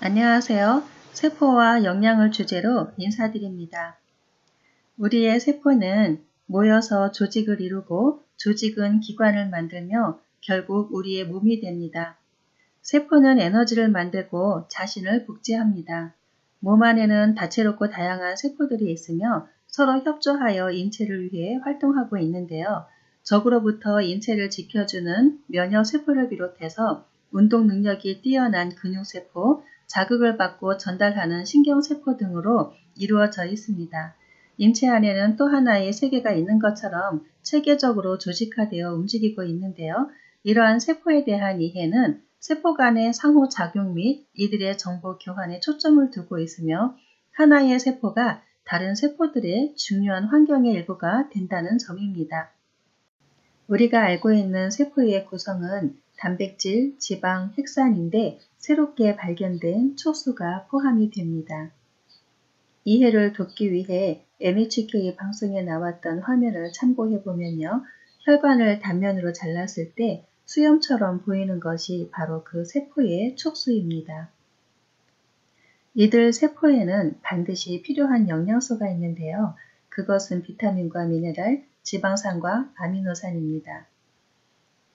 안녕하세요. 세포와 영양을 주제로 인사드립니다. 우리의 세포는 모여서 조직을 이루고 조직은 기관을 만들며 결국 우리의 몸이 됩니다. 세포는 에너지를 만들고 자신을 복제합니다. 몸 안에는 다채롭고 다양한 세포들이 있으며 서로 협조하여 인체를 위해 활동하고 있는데요. 적으로부터 인체를 지켜주는 면역세포를 비롯해서 운동 능력이 뛰어난 근육세포, 자극을 받고 전달하는 신경세포 등으로 이루어져 있습니다. 인체 안에는 또 하나의 세계가 있는 것처럼 체계적으로 조직화되어 움직이고 있는데요. 이러한 세포에 대한 이해는 세포 간의 상호작용 및 이들의 정보 교환에 초점을 두고 있으며 하나의 세포가 다른 세포들의 중요한 환경의 일부가 된다는 점입니다. 우리가 알고 있는 세포의 구성은 단백질, 지방, 핵산인데 새롭게 발견된 촉수가 포함이 됩니다. 이해를 돕기 위해 NHK 방송에 나왔던 화면을 참고해보면요. 혈관을 단면으로 잘랐을 때 수염처럼 보이는 것이 바로 그 세포의 촉수입니다. 이들 세포에는 반드시 필요한 영양소가 있는데요. 그것은 비타민과 미네랄, 지방산과 아미노산입니다.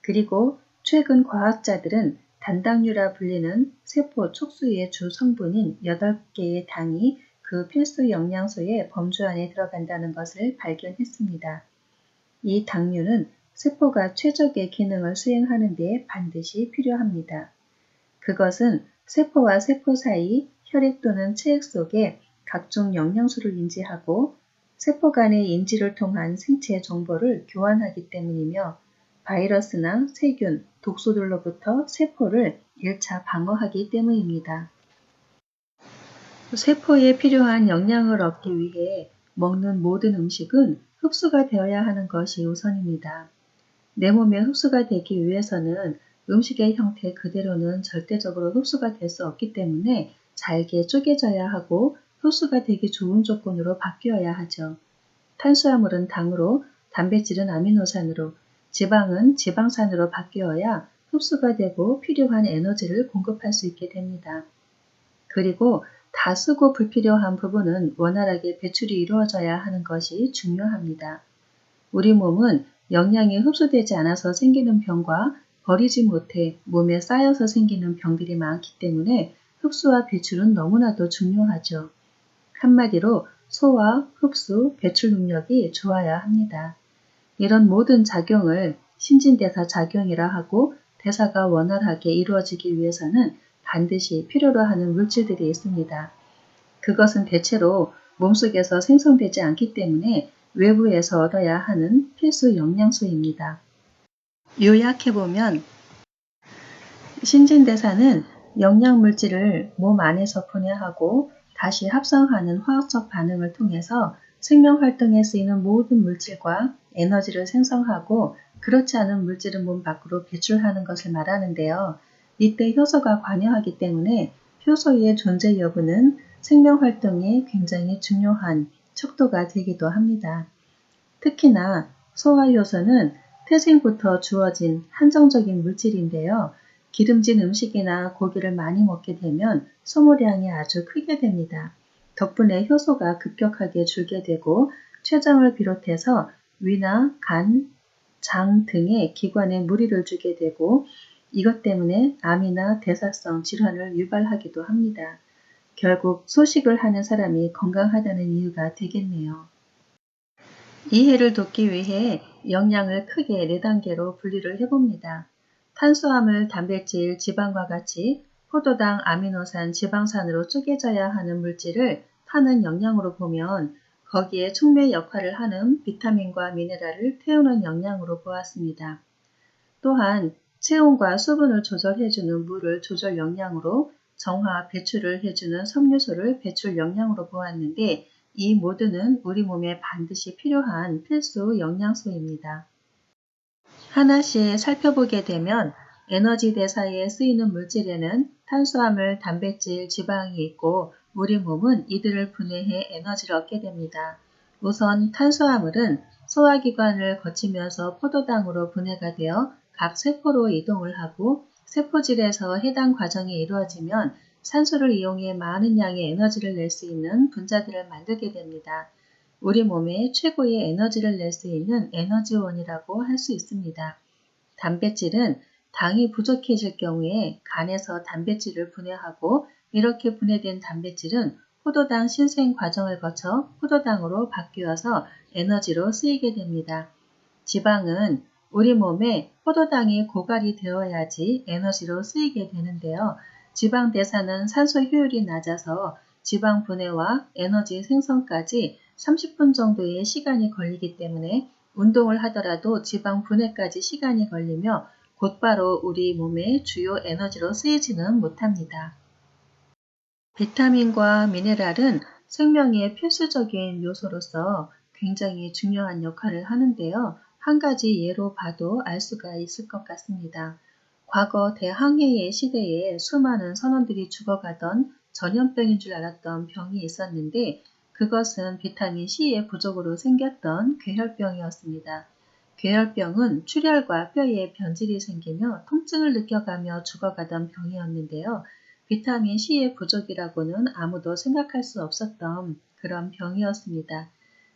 그리고 최근 과학자들은 단당류라 불리는 세포 촉수의 주 성분인 8개의 당이 그 필수 영양소의 범주 안에 들어간다는 것을 발견했습니다. 이 당류는 세포가 최적의 기능을 수행하는 데 반드시 필요합니다. 그것은 세포와 세포 사이 혈액 또는 체액 속에 각종 영양소를 인지하고 세포 간의 인지를 통한 생체 정보를 교환하기 때문이며 바이러스나 세균, 독소들로부터 세포를 1차 방어하기 때문입니다. 세포에 필요한 영양을 얻기 위해 먹는 모든 음식은 흡수가 되어야 하는 것이 우선입니다. 내 몸에 흡수가 되기 위해서는 음식의 형태 그대로는 절대적으로 흡수가 될 수 없기 때문에 잘게 쪼개져야 하고 흡수가 되기 좋은 조건으로 바뀌어야 하죠. 탄수화물은 당으로, 단백질은 아미노산으로, 지방은 지방산으로 바뀌어야 흡수가 되고 필요한 에너지를 공급할 수 있게 됩니다. 그리고 다 쓰고 불필요한 부분은 원활하게 배출이 이루어져야 하는 것이 중요합니다. 우리 몸은 영양이 흡수되지 않아서 생기는 병과 버리지 못해 몸에 쌓여서 생기는 병들이 많기 때문에 흡수와 배출은 너무나도 중요하죠. 한마디로 소화, 흡수, 배출 능력이 좋아야 합니다. 이런 모든 작용을 신진대사 작용이라 하고 대사가 원활하게 이루어지기 위해서는 반드시 필요로 하는 물질들이 있습니다. 그것은 대체로 몸속에서 생성되지 않기 때문에 외부에서 얻어야 하는 필수 영양소입니다. 요약해보면 신진대사는 영양물질을 몸 안에서 분해하고 다시 합성하는 화학적 반응을 통해서 생명활동에 쓰이는 모든 물질과 에너지를 생성하고 그렇지 않은 물질은 몸 밖으로 배출하는 것을 말하는데요. 이때 효소가 관여하기 때문에 효소의 존재 여부는 생명활동에 굉장히 중요한 척도가 되기도 합니다. 특히나 소화효소는 태생부터 주어진 한정적인 물질인데요. 기름진 음식이나 고기를 많이 먹게 되면 소모량이 아주 크게 됩니다. 덕분에 효소가 급격하게 줄게 되고 췌장을 비롯해서 위나 간, 장 등의 기관에 무리를 주게 되고 이것 때문에 암이나 대사성 질환을 유발하기도 합니다. 결국 소식을 하는 사람이 건강하다는 이유가 되겠네요. 이해를 돕기 위해 영양을 크게 4단계로 분리를 해봅니다. 탄수화물, 단백질, 지방과 같이 포도당, 아미노산, 지방산으로 쪼개져야 하는 물질을 타는 영양으로 보면 거기에 촉매 역할을 하는 비타민과 미네랄을 태우는 영양으로 보았습니다. 또한 체온과 수분을 조절해주는 물을 조절 영양으로 정화, 배출을 해주는 섬유소를 배출 영양으로 보았는데 이 모두는 우리 몸에 반드시 필요한 필수 영양소입니다. 하나씩 살펴보게 되면 에너지 대사에 쓰이는 물질에는 탄수화물, 단백질, 지방이 있고 우리 몸은 이들을 분해해 에너지를 얻게 됩니다. 우선 탄수화물은 소화기관을 거치면서 포도당으로 분해가 되어 각 세포로 이동을 하고 세포질에서 해당 과정이 이루어지면 산소를 이용해 많은 양의 에너지를 낼 수 있는 분자들을 만들게 됩니다. 우리 몸에 최고의 에너지를 낼 수 있는 에너지원이라고 할 수 있습니다. 단백질은 당이 부족해질 경우에 간에서 단백질을 분해하고 이렇게 분해된 단백질은 포도당 신생 과정을 거쳐 포도당으로 바뀌어서 에너지로 쓰이게 됩니다. 지방은 우리 몸에 포도당이 고갈이 되어야지 에너지로 쓰이게 되는데요. 지방 대사는 산소 효율이 낮아서 지방 분해와 에너지 생성까지 30분 정도의 시간이 걸리기 때문에 운동을 하더라도 지방 분해까지 시간이 걸리며 곧바로 우리 몸의 주요 에너지로 쓰이지는 못합니다. 비타민과 미네랄은 생명의 필수적인 요소로서 굉장히 중요한 역할을 하는데요. 한 가지 예로 봐도 알 수가 있을 것 같습니다. 과거 대항해의 시대에 수많은 선원들이 죽어가던 전염병인 줄 알았던 병이 있었는데 그것은 비타민 C의 부족으로 생겼던 괴혈병이었습니다. 괴혈병은 출혈과 뼈에 변질이 생기며 통증을 느껴가며 죽어가던 병이었는데요. 비타민 C의 부족이라고는 아무도 생각할 수 없었던 그런 병이었습니다.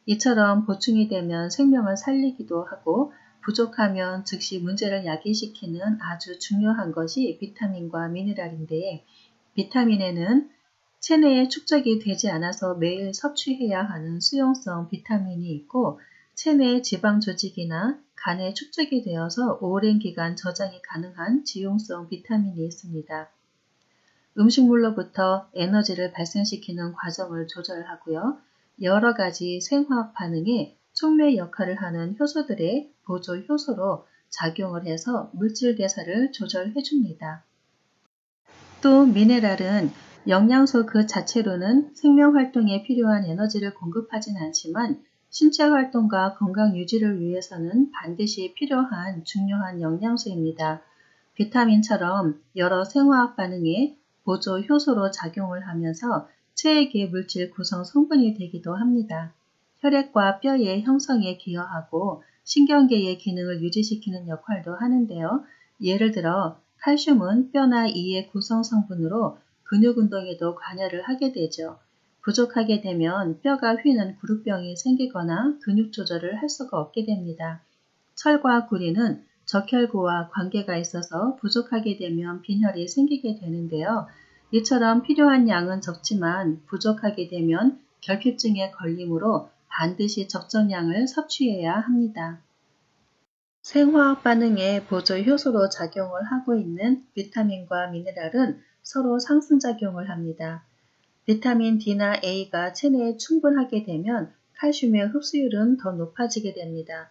이처럼 보충이 되면 생명을 살리기도 하고 부족하면 즉시 문제를 야기시키는 아주 중요한 것이 비타민과 미네랄인데 비타민에는 체내에 축적이 되지 않아서 매일 섭취해야 하는 수용성 비타민이 있고 체내 지방 조직이나 간에 축적이 되어서 오랜 기간 저장이 가능한 지용성 비타민이 있습니다. 음식물로부터 에너지를 발생시키는 과정을 조절하고요. 여러 가지 생화학 반응에 촉매 역할을 하는 효소들의 보조 효소로 작용을 해서 물질 대사를 조절해 줍니다. 또 미네랄은 영양소 그 자체로는 생명 활동에 필요한 에너지를 공급하진 않지만 신체 활동과 건강 유지를 위해서는 반드시 필요한 중요한 영양소입니다. 비타민처럼 여러 생화학 반응에 보조 효소로 작용을 하면서 체액의 물질 구성 성분이 되기도 합니다. 혈액과 뼈의 형성에 기여하고 신경계의 기능을 유지시키는 역할도 하는데요. 예를 들어 칼슘은 뼈나 이의 구성 성분으로 근육 운동에도 관여를 하게 되죠. 부족하게 되면 뼈가 휘는 구루병이 생기거나 근육 조절을 할 수가 없게 됩니다. 철과 구리는 적혈구와 관계가 있어서 부족하게 되면 빈혈이 생기게 되는데요. 이처럼 필요한 양은 적지만 부족하게 되면 결핍증에 걸리므로 반드시 적정량을 섭취해야 합니다. 생화학 반응에 보조 효소로 작용을 하고 있는 비타민과 미네랄은 서로 상승작용을 합니다. 비타민 D나 A가 체내에 충분하게 되면 칼슘의 흡수율은 더 높아지게 됩니다.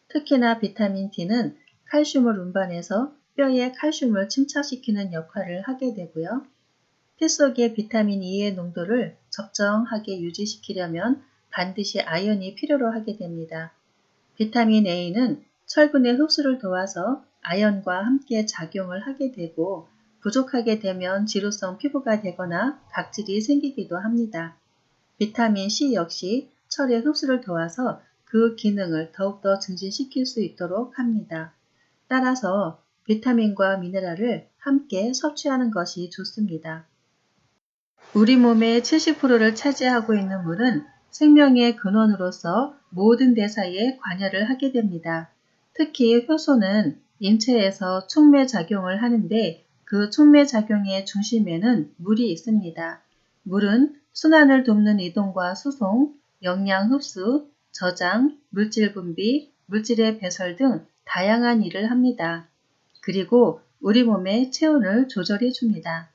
특히나 비타민 D는 칼슘을 운반해서 뼈에 칼슘을 침착시키는 역할을 하게 되고요. 피 속의 비타민 E의 농도를 적정하게 유지시키려면 반드시 아연이 필요로 하게 됩니다. 비타민 A는 철분의 흡수를 도와서 아연과 함께 작용을 하게 되고 부족하게 되면 지루성 피부가 되거나 각질이 생기기도 합니다. 비타민 C 역시 철의 흡수를 도와서 그 기능을 더욱더 증진시킬 수 있도록 합니다. 따라서 비타민과 미네랄을 함께 섭취하는 것이 좋습니다. 우리 몸의 70%를 차지하고 있는 물은 생명의 근원으로서 모든 대사에 관여를 하게 됩니다. 특히 효소는 인체에서 촉매작용을 하는데 그 촉매작용의 중심에는 물이 있습니다. 물은 순환을 돕는 이동과 수송, 영양 흡수, 저장, 물질 분비, 물질의 배설 등 다양한 일을 합니다. 그리고 우리 몸의 체온을 조절해 줍니다.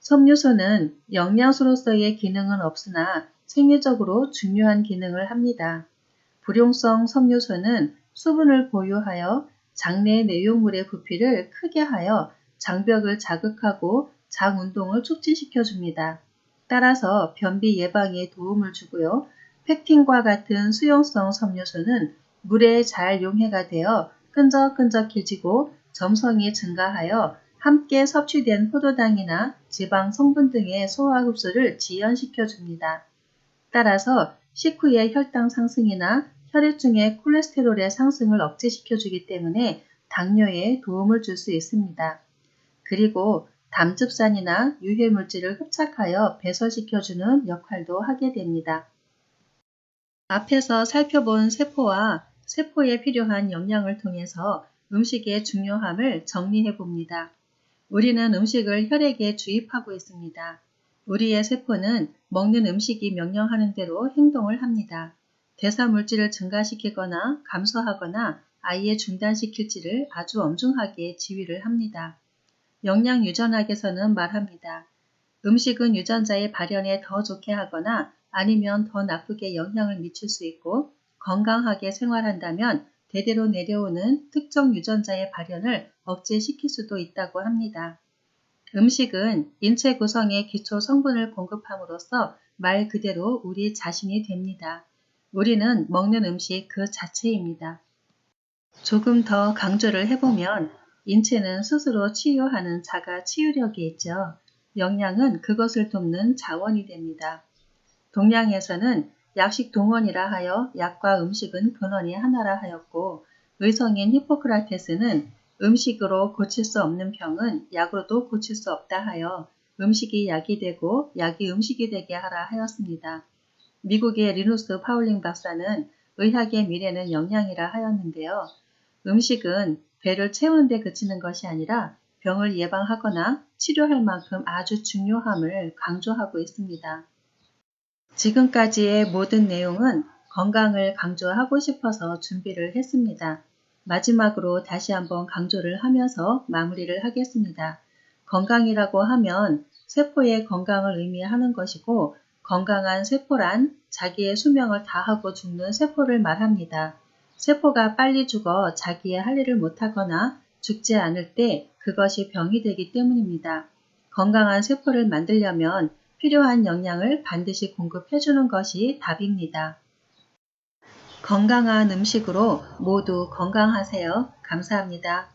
섬유소는 영양소로서의 기능은 없으나 생리적으로 중요한 기능을 합니다. 불용성 섬유소는 수분을 보유하여 장내 내용물의 부피를 크게 하여 장벽을 자극하고 장 운동을 촉진시켜 줍니다. 따라서 변비 예방에 도움을 주고요. 팩틴과 같은 수용성 섬유소는 물에 잘 용해가 되어 끈적끈적해지고 점성이 증가하여 함께 섭취된 포도당이나 지방 성분 등의 소화 흡수를 지연시켜 줍니다. 따라서 식후의 혈당 상승이나 혈액중의 콜레스테롤의 상승을 억제시켜 주기 때문에 당뇨에 도움을 줄 수 있습니다. 그리고 담즙산이나 유해물질을 흡착하여 배설시켜주는 역할도 하게 됩니다. 앞에서 살펴본 세포와 세포에 필요한 영양을 통해서 음식의 중요함을 정리해 봅니다. 우리는 음식을 혈액에 주입하고 있습니다. 우리의 세포는 먹는 음식이 명령하는 대로 행동을 합니다. 대사물질을 증가시키거나 감소하거나 아예 중단시킬지를 아주 엄중하게 지휘를 합니다. 영양유전학에서는 말합니다. 음식은 유전자의 발현에 더 좋게 하거나 아니면 더 나쁘게 영향을 미칠 수 있고 건강하게 생활한다면 대대로 내려오는 특정 유전자의 발현을 억제시킬 수도 있다고 합니다. 음식은 인체 구성의 기초 성분을 공급함으로써 말 그대로 우리 자신이 됩니다. 우리는 먹는 음식 그 자체입니다. 조금 더 강조를 해보면 인체는 스스로 치유하는 자가 치유력이 있죠. 영양은 그것을 돕는 자원이 됩니다. 동양에서는 약식 동원이라 하여 약과 음식은 근원이 하나라 하였고 의성인 히포크라테스는 음식으로 고칠 수 없는 병은 약으로도 고칠 수 없다 하여 음식이 약이 되고 약이 음식이 되게 하라 하였습니다. 미국의 리누스 파울링 박사는 의학의 미래는 영양이라 하였는데요. 음식은 배를 채우는 데 그치는 것이 아니라 병을 예방하거나 치료할 만큼 아주 중요함을 강조하고 있습니다. 지금까지의 모든 내용은 건강을 강조하고 싶어서 준비를 했습니다. 마지막으로 다시 한번 강조를 하면서 마무리를 하겠습니다. 건강이라고 하면 세포의 건강을 의미하는 것이고 건강한 세포란 자기의 수명을 다하고 죽는 세포를 말합니다. 세포가 빨리 죽어 자기의 할 일을 못하거나 죽지 않을 때 그것이 병이 되기 때문입니다. 건강한 세포를 만들려면 필요한 영양을 반드시 공급해주는 것이 답입니다. 건강한 음식으로 모두 건강하세요. 감사합니다.